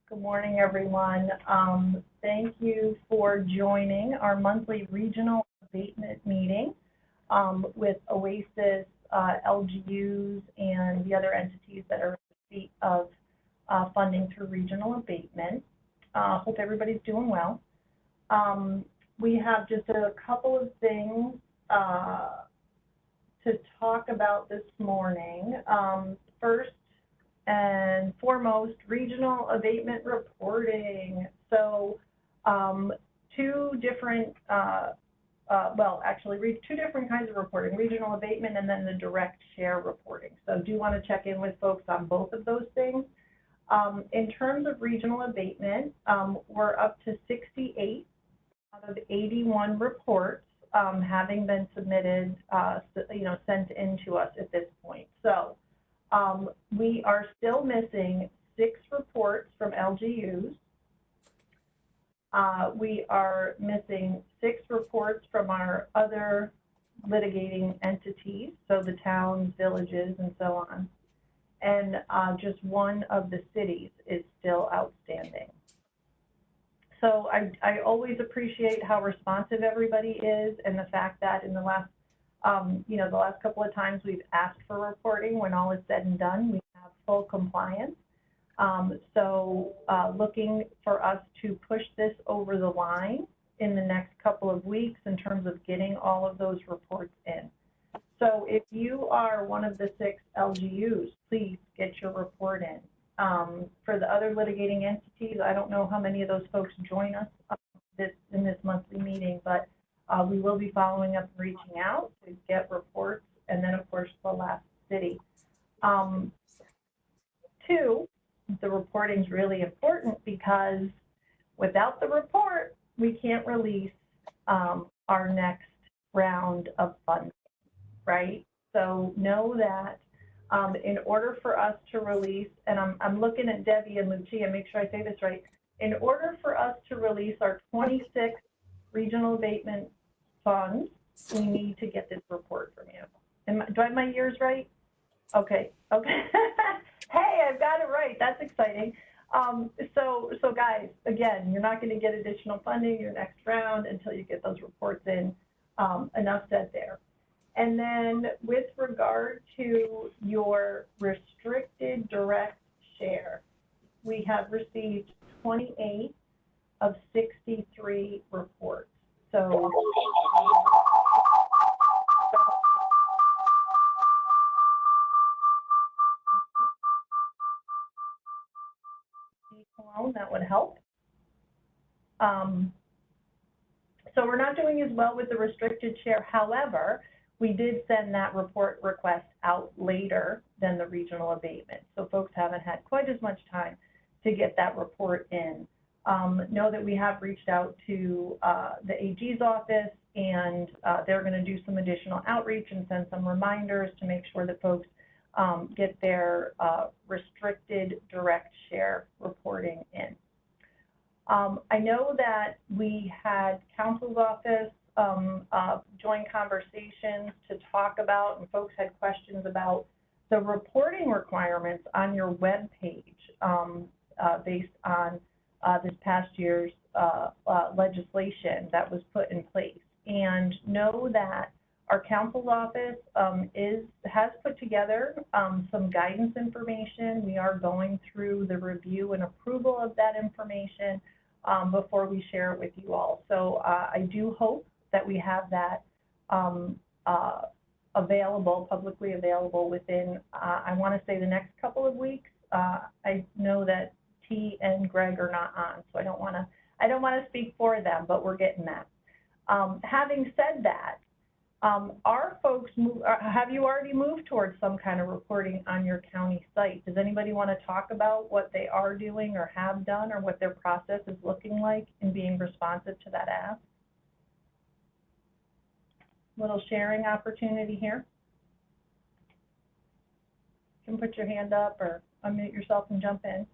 Good morning, everyone. Thank you for joining our monthly regional abatement meeting with OASAS, LGUs, and the other entities that are in receipt of funding through regional abatement. Hope everybody's doing well. We have just a couple of things to talk about this morning. First and foremost, regional abatement reporting. So two different kinds of reporting, regional abatement and then the direct share reporting. So do want to check in with folks on both of those things. In terms of regional abatement, we're up to 68 out of 81 reports having been submitted, sent in to us at this point. So we are still missing 6 reports from LGUs. We are missing 6 reports from our other litigating entities, so the towns, villages, and so on. And just one of the cities is still outstanding. So I always appreciate how responsive everybody is, and the fact that in the last the last couple of times we've asked for reporting, when all is said and done, we have full compliance. Looking for us to push this over the line in the next couple of weeks in terms of getting all of those reports in. So if you are one of the 6 LGUs, please get your report in. For the other litigating entities, I don't know how many of those folks join us in this monthly meeting, but we will be following up and reaching out to get reports, and then of course the last city. 2, the reporting is really important because without the report, we can't release our next round of funding, right? So know that in order for us to release, and I'm looking at Debbie and Lucia, make sure I say this right, in order for us to release our 26 regional abatement funds, we need to get this report from you. Do I have my years right? Okay. Hey, I've got it right. That's exciting. So guys, again, you're not going to get additional funding your next round until you get those reports in. Enough said there. And then with regard to your restricted direct share, we have received 28 of 63 reports. So that would help. So we're not doing as well with the restricted share. However, we did send that report request out later than the regional abatement. So folks haven't had quite as much time to get that report in. Know that we have reached out to the AG's office, and they're going to do some additional outreach and send some reminders to make sure that folks get their restricted direct share reporting in. I know that we had counsel's office join conversations to talk about, and folks had questions about the reporting requirements on your web page based on this past year's legislation that was put in place. And know that our counsel's office has put together some guidance information. We are going through the review and approval of that information before we share it with you all. So I do hope that we have that publicly available within, I want to say, the next couple of weeks. I know that T and Greg are not on, so I don't want to speak for them, but we're getting that. Having said that, are folks have you already moved towards some kind of reporting on your county site? Does anybody want to talk about what they are doing or have done, or what their process is looking like in being responsive to that ask? Little sharing opportunity here. You can put your hand up or unmute yourself and jump in.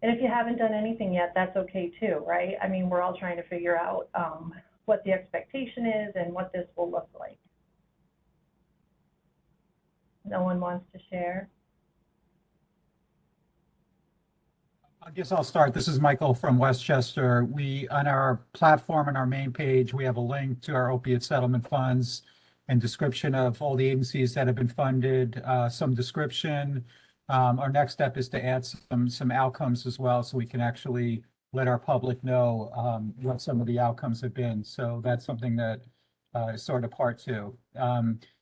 And if you haven't done anything yet, that's okay too, right? I mean, we're all trying to figure out what the expectation is and what this will look like. No one wants to share? I guess I'll start. This is Michael from Westchester. We, on our platform and our main page, we have a link to our opiate settlement funds and description of all the agencies that have been funded, some description. Our next step is to add some outcomes as well, so we can actually let our public know what some of the outcomes have been. So that's something that is sort of part two.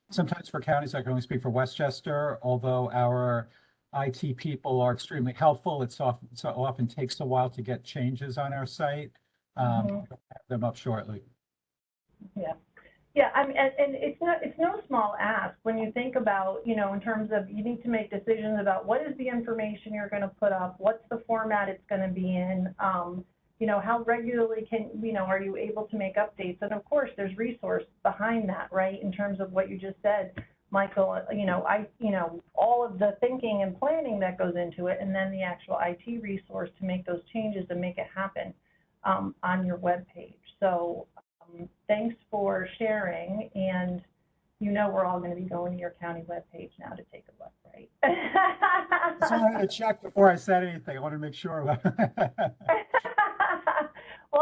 Sometimes for counties, I can only speak for Westchester, although our IT people are extremely helpful. So often takes a while to get changes on our site. Mhm. Have them up shortly. Yeah. Yeah, I mean, and it's no small ask when you think about, you know, in terms of you need to make decisions about what is the information you're going to put up, what's the format it's going to be in, you know, how regularly are you able to make updates? And of course, there's resource behind that, right? In terms of what you just said, Michael, all of the thinking and planning that goes into it, and then the actual IT resource to make those changes and make it happen on your web page. So thanks for sharing, and we're all going to be going to your county webpage now to take a look, right? So I had to check before I said anything. I want to make sure. We'll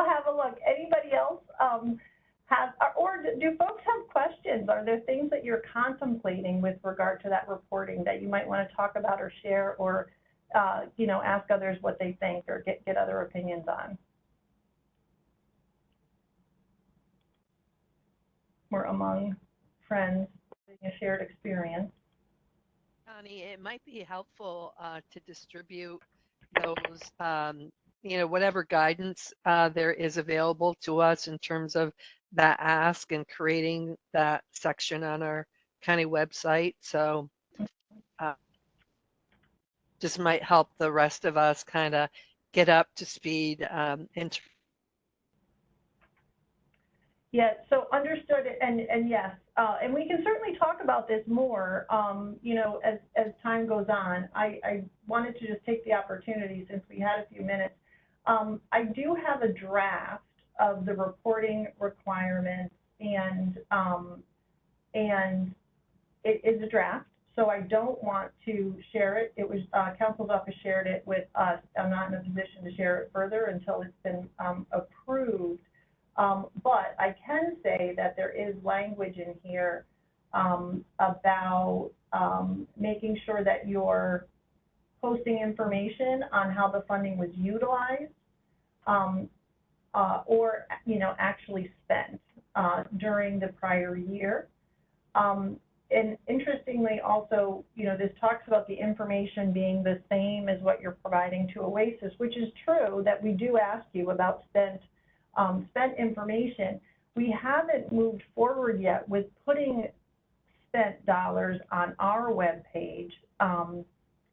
have a look. Anybody else do folks have questions? Are there things that you're contemplating with regard to that reporting that you might want to talk about or share, or ask others what they think or get other opinions on? We're among friends, a shared experience. Connie, it might be helpful to distribute those, whatever guidance there is available to us in terms of that ask and creating that section on our county website. So just might help the rest of us kind of get up to speed. Yeah, so understood, and yes, and we can certainly talk about this more, as time goes on. I wanted to just take the opportunity, since we had a few minutes. I do have a draft of the reporting requirements, and it is a draft, so I don't want to share it. It was Council's office shared it with us. I'm not in a position to share it further until it's been approved. But I can say that there is language in here about making sure that you're posting information on how the funding was utilized or actually spent during the prior year. And interestingly, also, this talks about the information being the same as what you're providing to OASAS, which is true that we do ask you about spent information. We haven't moved forward yet with putting spent dollars on our web page.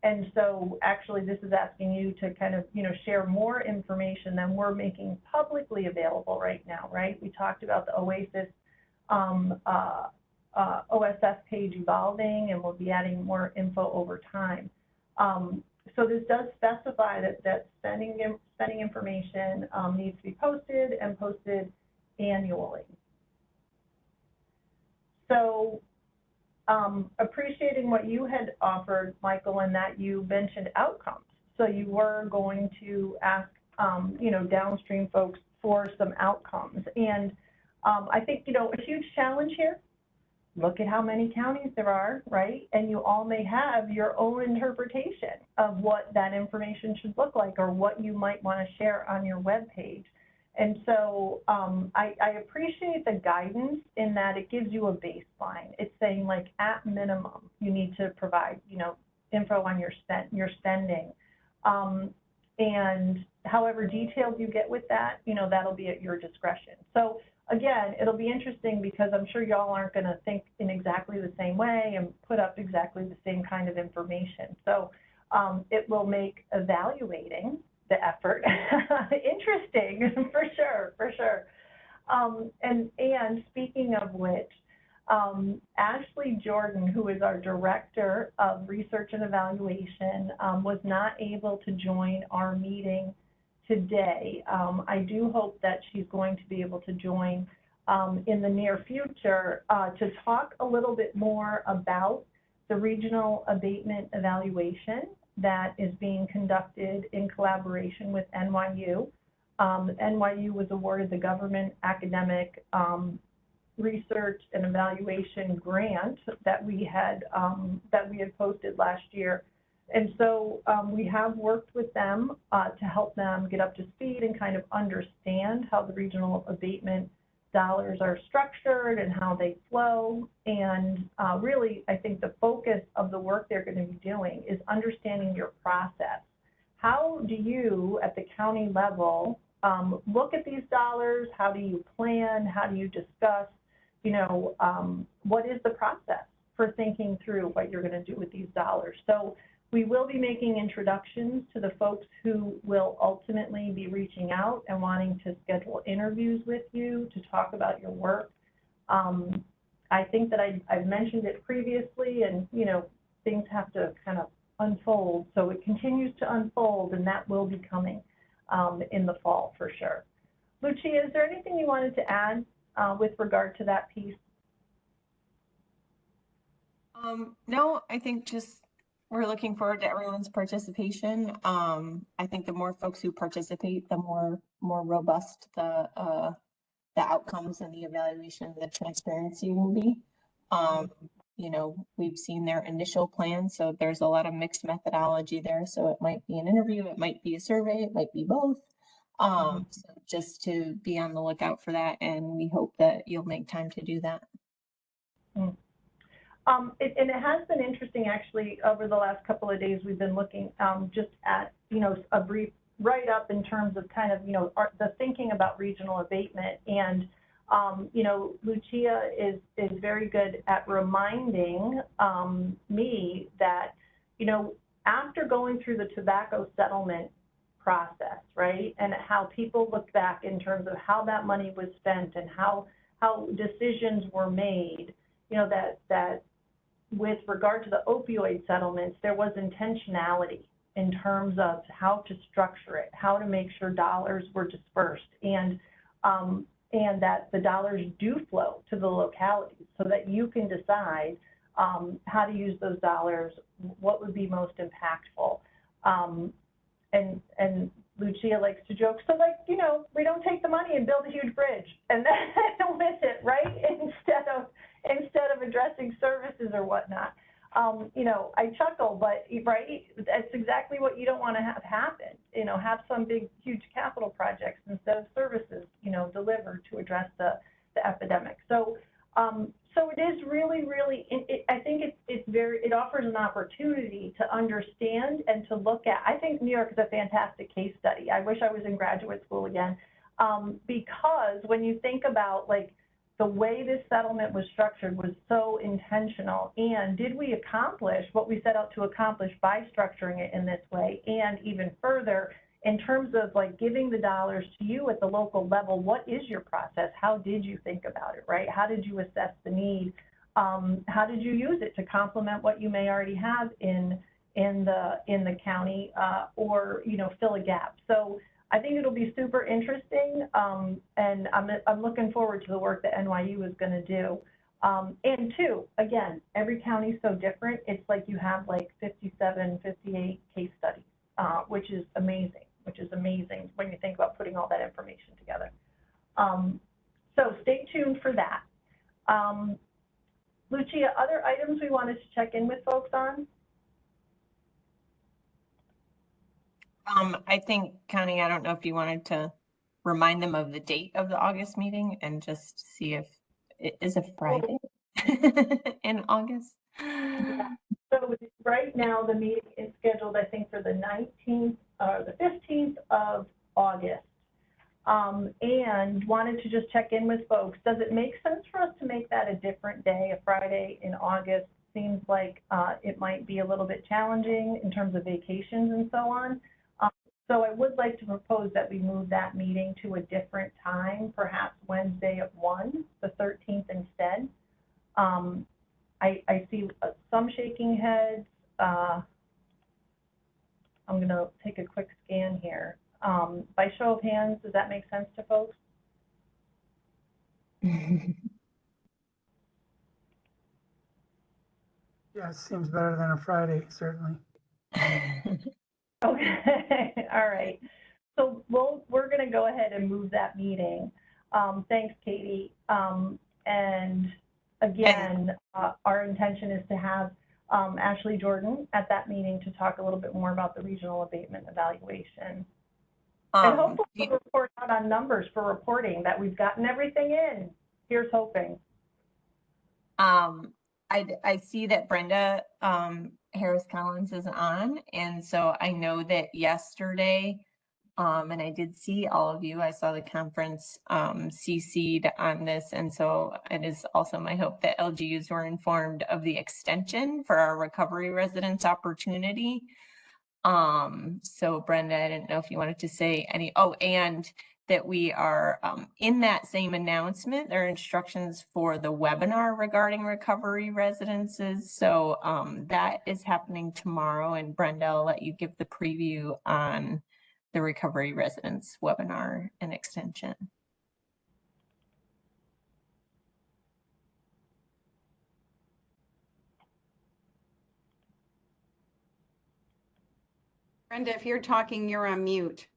And so actually this is asking you to kind of, share more information than we're making publicly available right now, right? We talked about the OASAS OSF page evolving, and we'll be adding more info over time. So this does specify that spending information needs to be posted and posted annually. So appreciating what you had offered, Michael, and that you mentioned outcomes. So you were going to ask, downstream folks for some outcomes. And I think, a huge challenge here. Look at how many counties there are, right? And you all may have your own interpretation of what that information should look like or what you might want to share on your webpage. And so I appreciate the guidance in that it gives you a baseline. It's saying, like, at minimum, you need to provide, info on your spending. And however detailed you get with that, that'll be at your discretion. So again, it'll be interesting because I'm sure y'all aren't going to think in exactly the same way and put up exactly the same kind of information. So it will make evaluating the effort interesting, for sure. And speaking of which, Ashley Jordan, who is our Director of Research and Evaluation, was not able to join our meeting today. I do hope that she's going to be able to join in the near future to talk a little bit more about the regional abatement evaluation that is being conducted in collaboration with NYU. NYU was awarded the Government Academic Research and Evaluation Grant that we had posted last year. And so we have worked with them to help them get up to speed and kind of understand how the regional abatement dollars are structured and how they flow. And really, I think the focus of the work they're going to be doing is understanding your process. How do you, at the county level, look at these dollars? How do you plan? How do you discuss? You know, what is the process for thinking through what you're going to do with these dollars? So we will be making introductions to the folks who will ultimately be reaching out and wanting to schedule interviews with you to talk about your work. I think that I've mentioned it previously, and you know, things have to kind of unfold. So it continues to unfold, and that will be coming in the fall for sure. Lucia, is there anything you wanted to add with regard to that piece? No, I think just we're looking forward to everyone's participation. I think the more folks who participate, the more robust the outcomes and the evaluation and the transparency will be. You know, we've seen their initial plans, so there's a lot of mixed methodology there. So it might be an interview, it might be a survey, it might be both. So just to be on the lookout for that, and we hope that you'll make time to do that. And it has been interesting, actually, over the last couple of days. We've been looking just at, you know, a brief write-up in terms of kind of, you know, the thinking about regional abatement. And, you know, Lucia is very good at reminding me that, you know, after going through the tobacco settlement process, right, and how people look back in terms of how that money was spent and how decisions were made, you know, that with regard to the opioid settlements, there was intentionality in terms of how to structure it, how to make sure dollars were dispersed, and that the dollars do flow to the localities so that you can decide how to use those dollars, what would be most impactful. And Lucia likes to joke, so like, you know, we don't take the money and build a huge bridge and then with it, right? Instead of addressing services or whatnot. You know, I chuckle, but right, that's exactly what you don't want to have happen. You know, have some big, huge capital projects instead of services, you know, delivered to address the epidemic. So, so it is really, really. I think it offers an opportunity to understand and to look at. I think New York is a fantastic case study. I wish I was in graduate school again, because when you think about like the way this settlement was structured was so intentional. And did we accomplish what we set out to accomplish by structuring it in this way? And even further, in terms of like giving the dollars to you at the local level, what is your process? How did you think about it, right? How did you assess the need? How did you use it to complement what you may already have in the county, or, you know, fill a gap? So I think it'll be super interesting, and I'm looking forward to the work that NYU is going to do. And two, again, every county is so different. It's like you have like 57, 58 case studies, which is amazing when you think about putting all that information together. So stay tuned for that. Lucia, other items we wanted to check in with folks on? I think, Connie, I don't know if you wanted to remind them of the date of the August meeting and just see if it is a Friday in August. Yeah. So right now the meeting is scheduled, I think, for the 19th or the 15th of August. And wanted to just check in with folks. Does it make sense for us to make that a different day, a Friday in August? Seems like it might be a little bit challenging in terms of vacations and so on. So I would like to propose that we move that meeting to a different time, perhaps Wednesday at 1, the 13th instead. I see some shaking heads. I'm going to take a quick scan here. By show of hands, does that make sense to folks? Yeah, it seems better than a Friday, certainly. Okay, all right. So we're going to go ahead and move that meeting. Thanks, Katie. And again, our intention is to have Ashley Jordan at that meeting to talk a little bit more about the regional abatement evaluation. And hopefully we'll report out on numbers for reporting that we've gotten everything in. Here's hoping. I see that Brenda Harris Collins is on, and so I know that yesterday, and I did see all of you. I saw the conference CC'd on this, and so it is also my hope that LGUs were informed of the extension for our recovery residence opportunity. So Brenda, I didn't know if you wanted to say any, and that we are in that same announcement, there are instructions for the webinar regarding recovery residences. So that is happening tomorrow, and Brenda, I'll let you give the preview on the recovery residence webinar and extension. Brenda, if you're talking, you're on mute.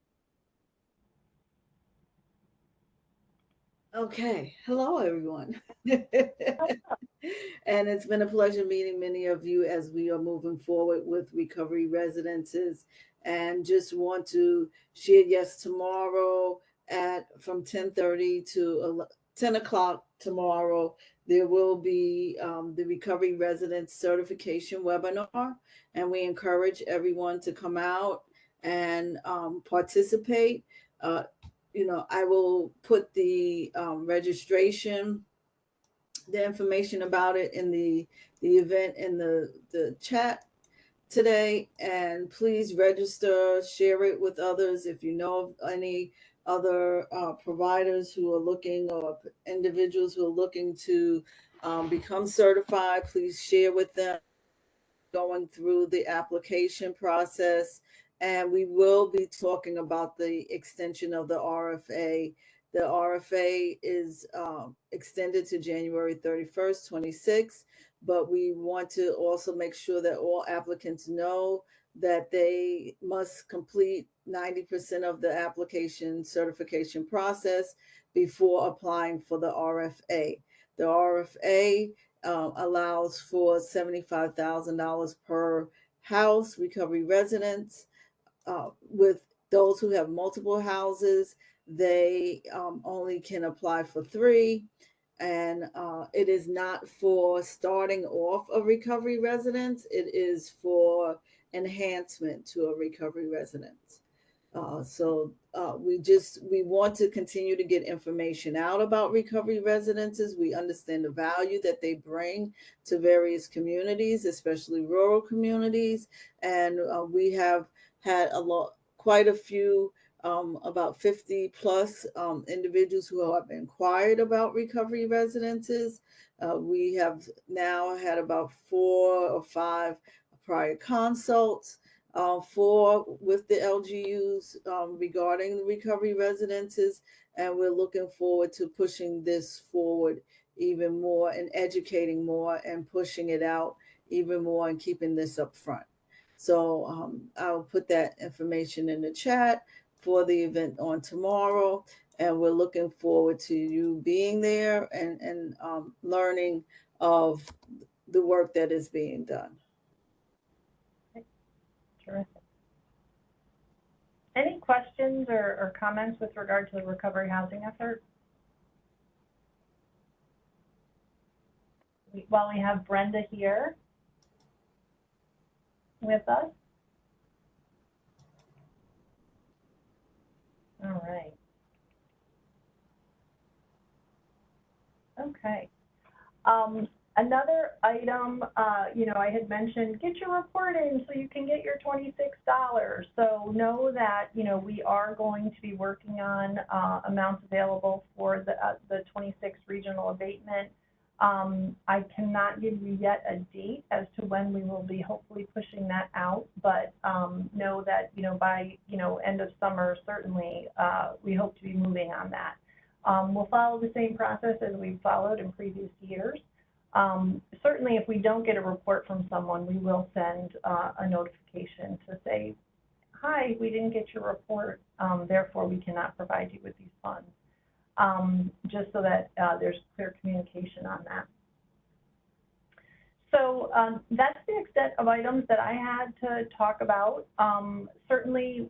Okay, hello everyone. And it's been a pleasure meeting many of you as we are moving forward with recovery residences. And just want to share, yes, tomorrow from 10:30 to 10 o'clock tomorrow, there will be the recovery residence certification webinar. And we encourage everyone to come out and participate. I will put the registration, the information about it in the event in the chat today. And please register, share it with others. If you know of any other providers who are looking, or individuals who are looking to become certified, please share with them. Going through the application process, and we will be talking about the extension of the RFA. The RFA is extended to January 31st, 26, but we want to also make sure that all applicants know that they must complete 90% of the application certification process before applying for the RFA. The RFA allows for $75,000 per house recovery residence. With those who have multiple houses, they only can apply for 3. And it is not for starting off a recovery residence. It is for enhancement to a recovery residence. We want to continue to get information out about recovery residences. We understand the value that they bring to various communities, especially rural communities. And we have had quite a few, about 50 plus individuals who have inquired about recovery residences. We have now had about 4 or 5 prior consults with the LGUs regarding the recovery residences, and we're looking forward to pushing this forward even more and educating more and pushing it out even more and keeping this up front. So I'll put that information in the chat for the event on tomorrow, and we're looking forward to you being there and learning of the work that is being done. Terrific. Any questions or comments with regard to the recovery housing effort? While we have Brenda here with us. All right. Okay. Another item, I had mentioned, get your report in so you can get your $26. So know that, we are going to be working on amounts available for the 26 regional abatement. I cannot give you yet a date as to when we will be hopefully pushing that out, but know that, by, end of summer, certainly, we hope to be moving on that. We'll follow the same process as we've followed in previous years. Certainly, if we don't get a report from someone, we will send a notification to say, hi, we didn't get your report, therefore we cannot provide you with these funds. Just so that there's clear communication on that. So that's the extent of items that I had to talk about. Certainly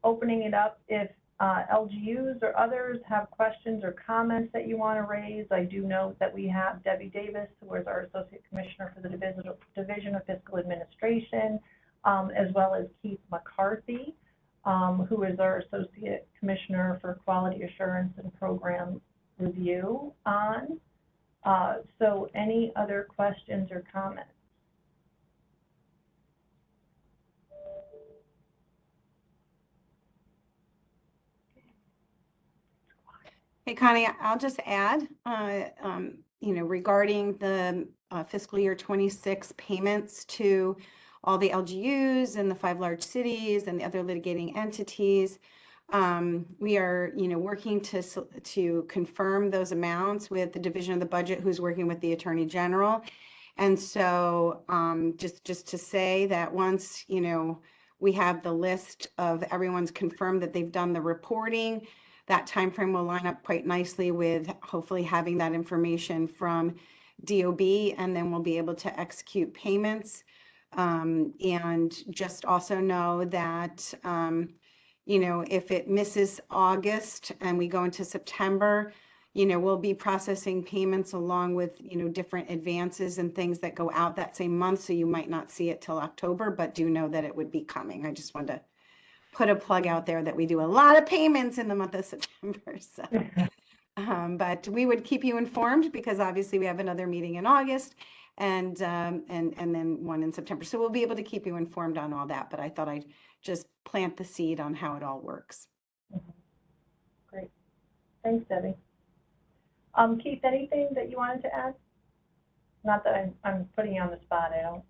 opening it up if LGUs or others have questions or comments that you want to raise. I do note that we have Debbie Davis, who is our Associate Commissioner for the Division of Fiscal Administration, as well as Keith McCarthy, who is our Associate Commissioner for Quality Assurance and Program Review on. So any other questions or comments? Hey, Connie, I'll just add, regarding the fiscal year 26 payments to all the LGUs and the 5 large cities and the other litigating entities. We are, working to confirm those amounts with the Division of the Budget, who's working with the Attorney General. And so just to say that once, we have the list of everyone's confirmed that they've done the reporting, that timeframe will line up quite nicely with hopefully having that information from DOB, and then we'll be able to execute payments. And just also know that, if it misses August and we go into September, we'll be processing payments along with, different advances and things that go out that same month. So you might not see it till October, but do know that it would be coming. I just wanted to put a plug out there that we do a lot of payments in the month of September. So, but we would keep you informed because obviously we have another meeting in August and then one in September. So we'll be able to keep you informed on all that. But I thought I'd just plant the seed on how it all works. Great. Thanks, Debbie. Keith, anything that you wanted to add? Not that I'm putting you on the spot. I don't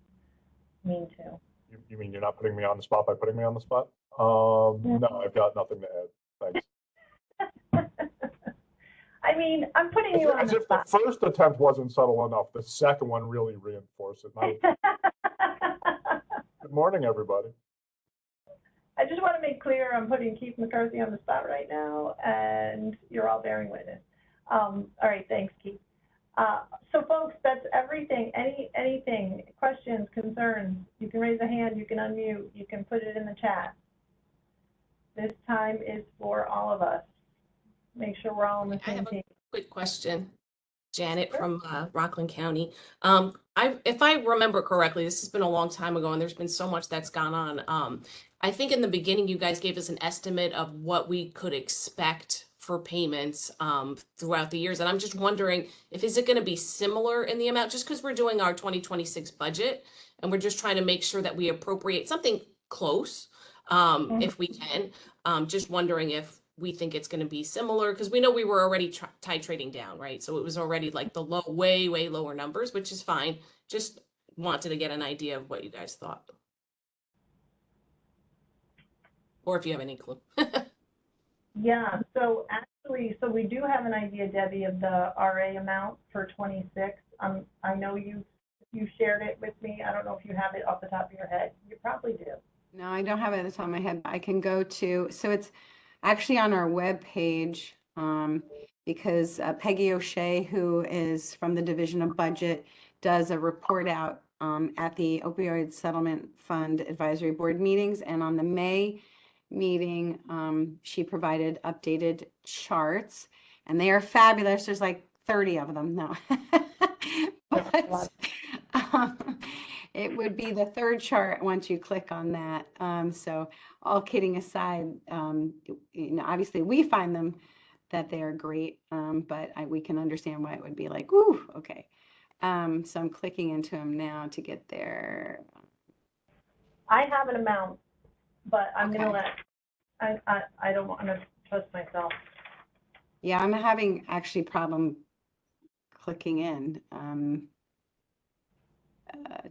mean to. You mean you're not putting me on the spot by putting me on the spot? No, I've got nothing to add. Thanks. I mean, I'm putting you on the spot. As if the first attempt wasn't subtle enough, the second one really reinforced it. Good morning, everybody. I just want to make clear I'm putting Keith McCarthy on the spot right now, and you're all bearing witness. All right, thanks, Keith. So, folks, that's everything. Anything, questions, concerns, you can raise a hand, you can unmute, you can put it in the chat. This time is for all of us. Make sure we're all on the same page. Quick question, Janet Sure. from Rockland County. If I remember correctly, this has been a long time ago and there's been so much that's gone on. I think in the beginning, you guys gave us an estimate of what we could expect for payments throughout the years. And I'm just wondering is it going to be similar in the amount, just because we're doing our 2026 budget and we're just trying to make sure that we appropriate something close if we can. Just wondering if we think it's going to be similar, because we know we were already titrating down, right? So it was already like the way lower numbers, which is fine. Just wanted to get an idea of what you guys thought. Or if you have any clue. Yeah, so actually, we do have an idea, Debbie, of the RA amount for 26. I know you shared it with me. I don't know if you have it off the top of your head. You probably do. No, I don't have it at the top of my head. I can go to, so it's actually on our webpage, because Peggy O'Shea, who is from the Division of Budget, does a report out at the Opioid Settlement Fund Advisory Board meetings. And on the May meeting, she provided updated charts, and they are fabulous. There's like 30 of them now. But it would be the third chart once you click on that. So all kidding aside, obviously we find them that they are great, but we can understand why it would be like, ooh, okay. So I'm clicking into them now to get there. I have an amount, but I'm Okay. going to let, I don't want to trust myself. Yeah, I'm having actually problem clicking in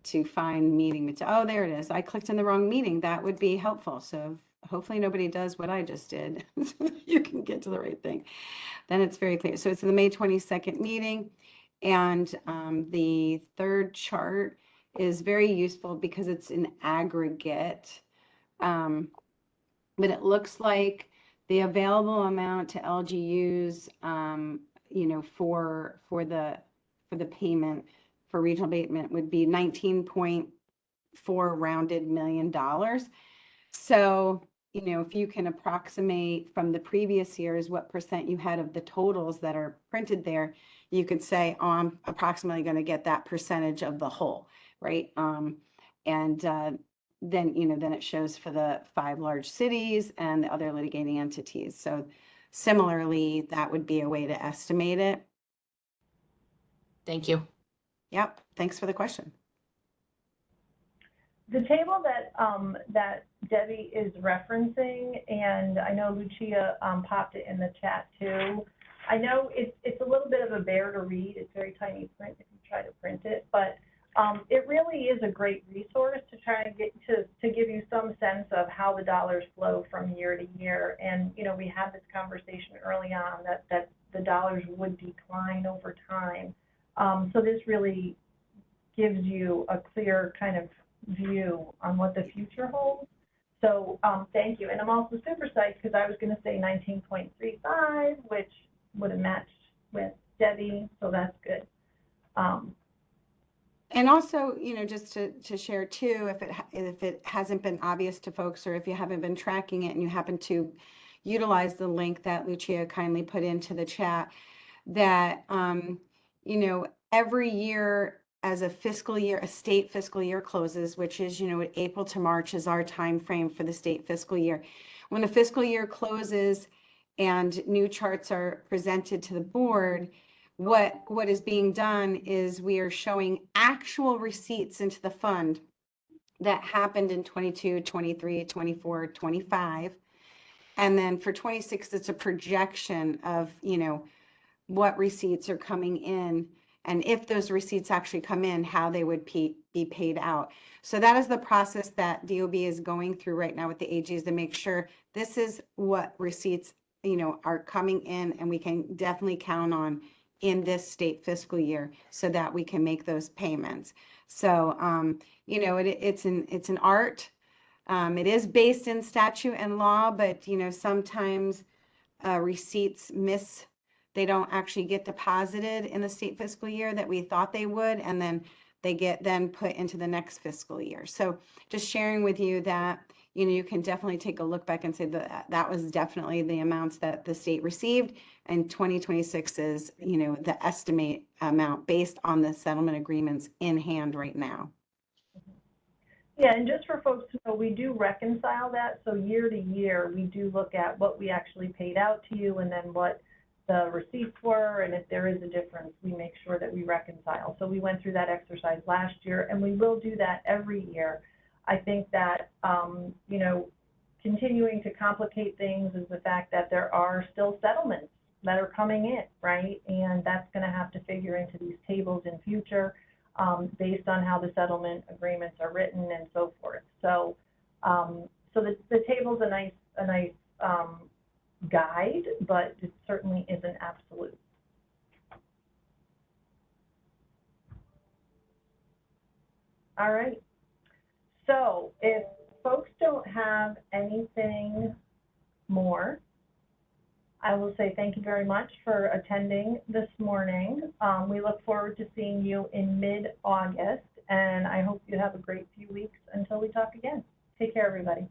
to find meeting material. Oh, there it is. I clicked in the wrong meeting. That would be helpful. So hopefully nobody does what I just did. You can get to the right thing. Then it's very clear. So it's the May 22nd meeting. And the third chart is very useful because it's an aggregate But it looks like the available amount to LGUs, you know, for the payment for regional abatement would be $19.4 rounded million. So, you know, if you can approximate from the previous years what percent you had of the totals that are printed there, you could say, oh, I'm approximately going to get that percentage of the whole, right? Then, you know, then it shows for the 5 large cities and the other litigating entities. So similarly, that would be a way to estimate it. Thank you. Yep. Thanks for the question. The table that that Debbie is referencing, and I know Lucia popped it in the chat too. I know it's a little bit of a bear to read. It's very tiny print if you try to print it, but it really is a great resource to try and get to give you some sense of how the dollars flow from year to year. And you know, we had this conversation early on that the dollars would decline over time. So this really gives you a clear kind of view on what the future holds. So thank you. And I'm also super psyched because I was going to say 19.35, which would have matched with Debbie. So that's good. And also, you know, just to share too, if it hasn't been obvious to folks, or if you haven't been tracking it and you happen to utilize the link that Lucia kindly put into the chat, that, you know, every year as a fiscal year, a state fiscal year closes, which is, you know, April to March is our time frame for the state fiscal year. When the fiscal year closes and new charts are presented to the board, what is being done is we are showing actual receipts into the fund that happened in 22, 23, 24, 25. And then for 26, it's a projection of, you know, what receipts are coming in, and if those receipts actually come in, how they would be paid out. So that is the process that DOB is going through right now with the AGs to make sure this is what receipts, you know, are coming in and we can definitely count on in this state fiscal year so that we can make those payments. So, you know, it's an art. It is based in statute and law, but, you know, sometimes receipts they don't actually get deposited in the state fiscal year that we thought they would, and then they get then put into the next fiscal year. So just sharing with you that, you know, you can definitely take a look back and say that was definitely the amounts that the state received, and 2026 is, you know, the estimate amount based on the settlement agreements in hand right now. Yeah, and just for folks to know, we do reconcile that. So year to year, we do look at what we actually paid out to you and then what the receipts were, and if there is a difference, we make sure that we reconcile. So we went through that exercise last year, and we will do that every year. I think that, you know, continuing to complicate things is the fact that there are still settlements that are coming in, right? And that's going to have to figure into these tables in future based on how the settlement agreements are written and so forth. So, so the table's a nice guide, but it certainly isn't absolute. All right. So if folks don't have anything more, I will say thank you very much for attending this morning. We look forward to seeing you in mid-August, and I hope you have a great few weeks until we talk again. Take care, everybody.